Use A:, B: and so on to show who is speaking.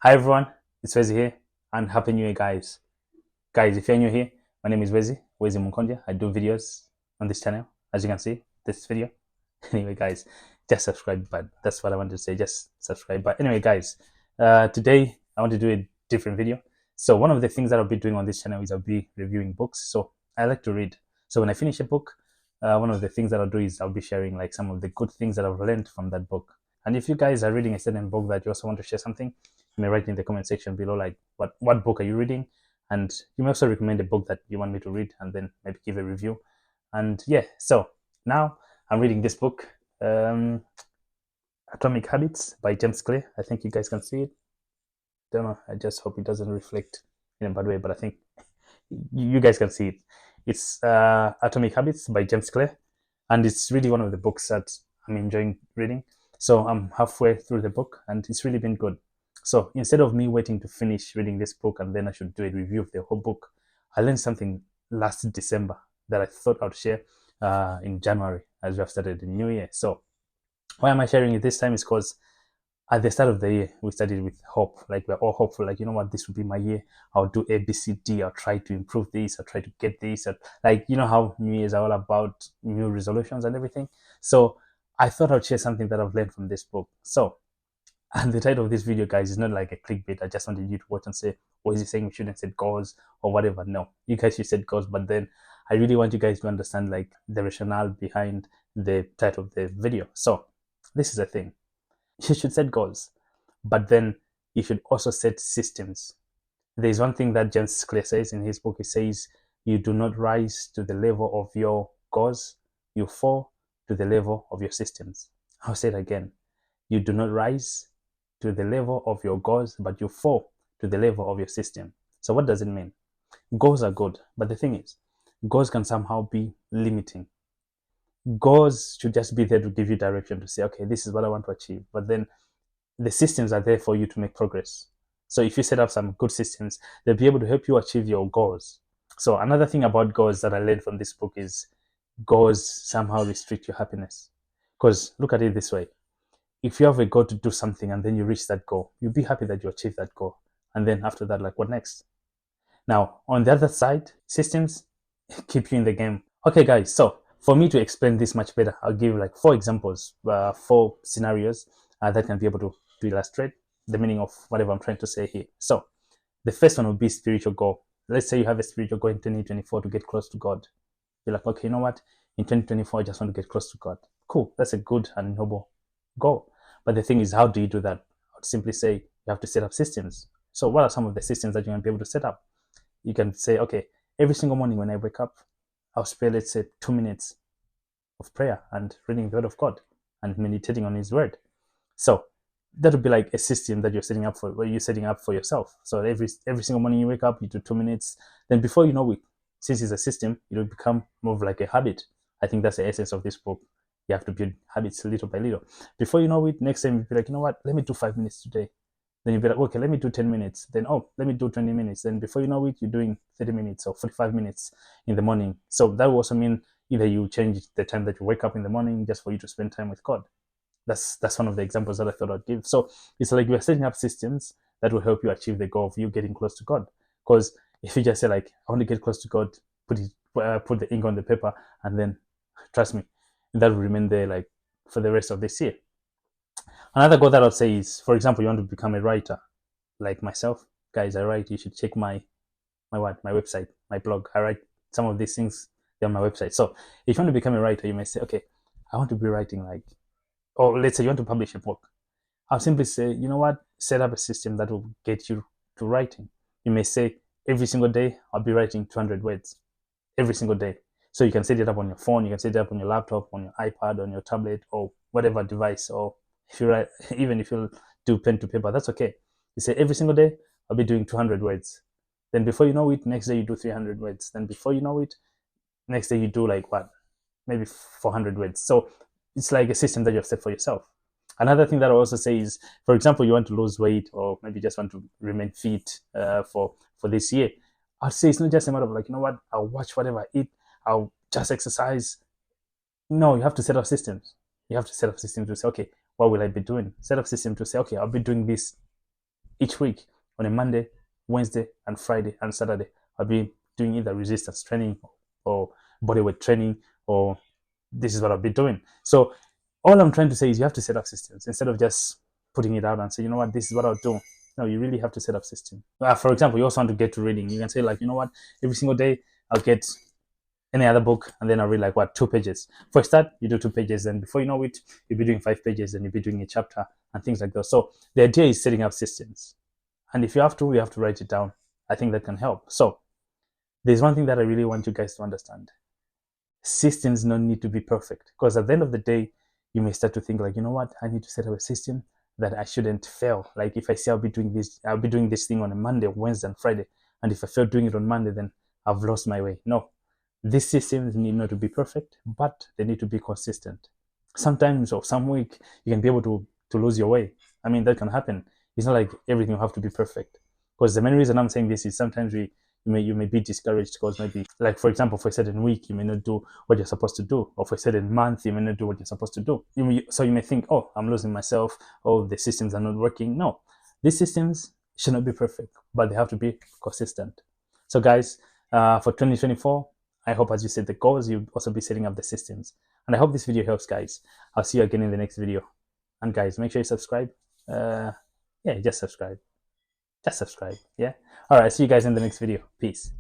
A: Hi everyone, it's Wezi here and Happy New Year guys. Guys, if you're new here, my name is Wezi Munkondia. I do videos on this channel, as you can see, this video. Anyway guys, just subscribe, but that's what I wanted to say, just subscribe. But anyway guys, today I want to do a different video. So one of the things that I'll be doing on this channel is I'll be reviewing books. So I like to read. So when I finish a book, one of the things that I'll do is I'll be sharing like some of the good things that I've learned from that book. And if you guys are reading a certain book that you also want to share something, you may write in the comment section below like what book are you reading, and you may also recommend a book that you want me to read and then maybe give a review. And yeah, so now I'm reading this book, Atomic Habits by James Clear. I think you guys can see it. Don't know, I just hope it doesn't reflect in a bad way, but I think you guys can see it. It's Atomic Habits by James Clear, and it's really one of the books that I'm enjoying reading. So I'm halfway through the book and it's really been good. So instead of me waiting to finish reading this book and then I should do a review of the whole book, I learned something last December that I thought I'd share in January as we have started the new year. So why am I sharing it this time is because at the start of the year, we started with hope. Like we're all hopeful, like, you know what, this will be my year. I'll do A, B, C, D. I'll try to improve this. I'll try to get this. Like, you know how New Year's are all about new resolutions and everything. So I thought I'd share something that I've learned from this book. So, and the title of this video, guys, is not like a clickbait. I just wanted you to watch and say, or is he saying we shouldn't set goals or whatever? No, you guys should set goals. But then I really want you guys to understand like the rationale behind the title of the video. So this is the thing. You should set goals, but then you should also set systems. There's one thing that James Clear says in his book. He says, you do not rise to the level of your goals, you fall to the level of your systems. I'll say it again. You do not rise to the level of your goals, but you fall to the level of your system. So what does it mean? Goals are good, but the thing is, goals can somehow be limiting. Goals should just be there to give you direction, to say, okay, this is what I want to achieve. But then the systems are there for you to make progress. So if you set up some good systems, they'll be able to help you achieve your goals. So another thing about goals that I learned from this book is goals somehow restrict your happiness. Because look at it this way. If you have a goal to do something and then you reach that goal, you'll be happy that you achieved that goal. And then after that, like, what next? Now, on the other side, systems keep you in the game. Okay, guys, so for me to explain this much better, I'll give like 4 examples, 4 scenarios that can be able to illustrate the meaning of whatever I'm trying to say here. So the first one would be spiritual goal. Let's say you have a spiritual goal in 2024 to get close to God. You're like, okay, you know what? In 2024, I just want to get close to God. Cool. That's a good and noble goal. But the thing is, how do you do that? I would simply say you have to set up systems. So what are some of the systems that you're going to be able to set up? You can say, okay, every single morning when I wake up, I'll spend, let's say, 2 minutes of prayer and reading the word of God and meditating on his word. So that would be like a system that you're setting up for yourself. So every single morning you wake up, you do 2 minutes. Then before you know it, since it's a system, it will become more of like a habit. I think that's the essence of this book. You have to build habits little by little. Before you know it, next time you'll be like, you know what, let me do 5 minutes today. Then you'll be like, okay, let me do 10 minutes. Then, oh, let me do 20 minutes. Then before you know it, you're doing 30 minutes or 45 minutes in the morning. So that will also mean either you change the time that you wake up in the morning just for you to spend time with God. That's one of the examples that I thought I'd give. So it's like you're setting up systems that will help you achieve the goal of you getting close to God. Because if you just say like, I want to get close to God, put the ink on the paper, and then trust me, that will remain there like for the rest of this year. Another goal that I'd say is, for example, you want to become a writer, like myself, guys. I write. You should check my website, my blog. I write some of these things on my website. So if you want to become a writer, you may say, okay, I want to be writing like, or let's say you want to publish a book. I'll simply say, you know what, set up a system that will get you to writing. You may say, every single day, I'll be writing 200 words every single day. So you can set it up on your phone, you can set it up on your laptop, on your iPad, on your tablet, or whatever device. Or if you write, even if you do pen to paper, that's okay. You say, every single day, I'll be doing 200 words. Then before you know it, next day you do 300 words. Then before you know it, next day you do like what? Maybe 400 words. So it's like a system that you have set for yourself. Another thing that I also say is, for example, you want to lose weight or maybe just want to remain fit for this year. I'd say it's not just a matter of like, you know what, I'll watch whatever I eat, I'll just exercise. No, you have to set up systems. You have to set up systems to say, okay, what will I be doing? Set up system to say, okay, I'll be doing this each week on a Monday, Wednesday, and Friday and Saturday, I'll be doing either resistance training or bodyweight training, or this is what I'll be doing. So all I'm trying to say is you have to set up systems instead of just putting it out and say, you know what, this is what I'll do. No, you really have to set up system. For example, you also want to get to reading. You can say like, you know what, every single day I'll get any other book, and then I'll read like 2 pages. For a start, you do 2 pages, and before you know it, you'll be doing 5 pages, and you'll be doing a chapter and things like that. So the idea is setting up systems. And if you have to write it down. I think that can help. So there's one thing that I really want you guys to understand. Systems don't need to be perfect, because at the end of the day, you may start to think like, you know what, I need to set up a system that I shouldn't fail. Like if I say I'll be doing this thing on a Monday, Wednesday, and Friday, and if I fail doing it on Monday, then I've lost my way. No, these systems need not to be perfect, but they need to be consistent. Sometimes or some week you can be able to lose your way. I mean, that can happen. It's not like everything will have to be perfect. Because the main reason I'm saying this is sometimes you may be discouraged because maybe, like for example, for a certain week you may not do what you're supposed to do, or for a certain month you may not do what you're supposed to do. So you may think, oh, I'm losing myself, oh, the systems are not working. No, these systems should not be perfect, but they have to be consistent. So guys, for 2024, I hope as you set the goals, you'll also be setting up the systems. And I hope this video helps, guys. I'll see you again in the next video. And guys, make sure you subscribe. Yeah, just subscribe. Just subscribe. Yeah. All right. See you guys in the next video. Peace.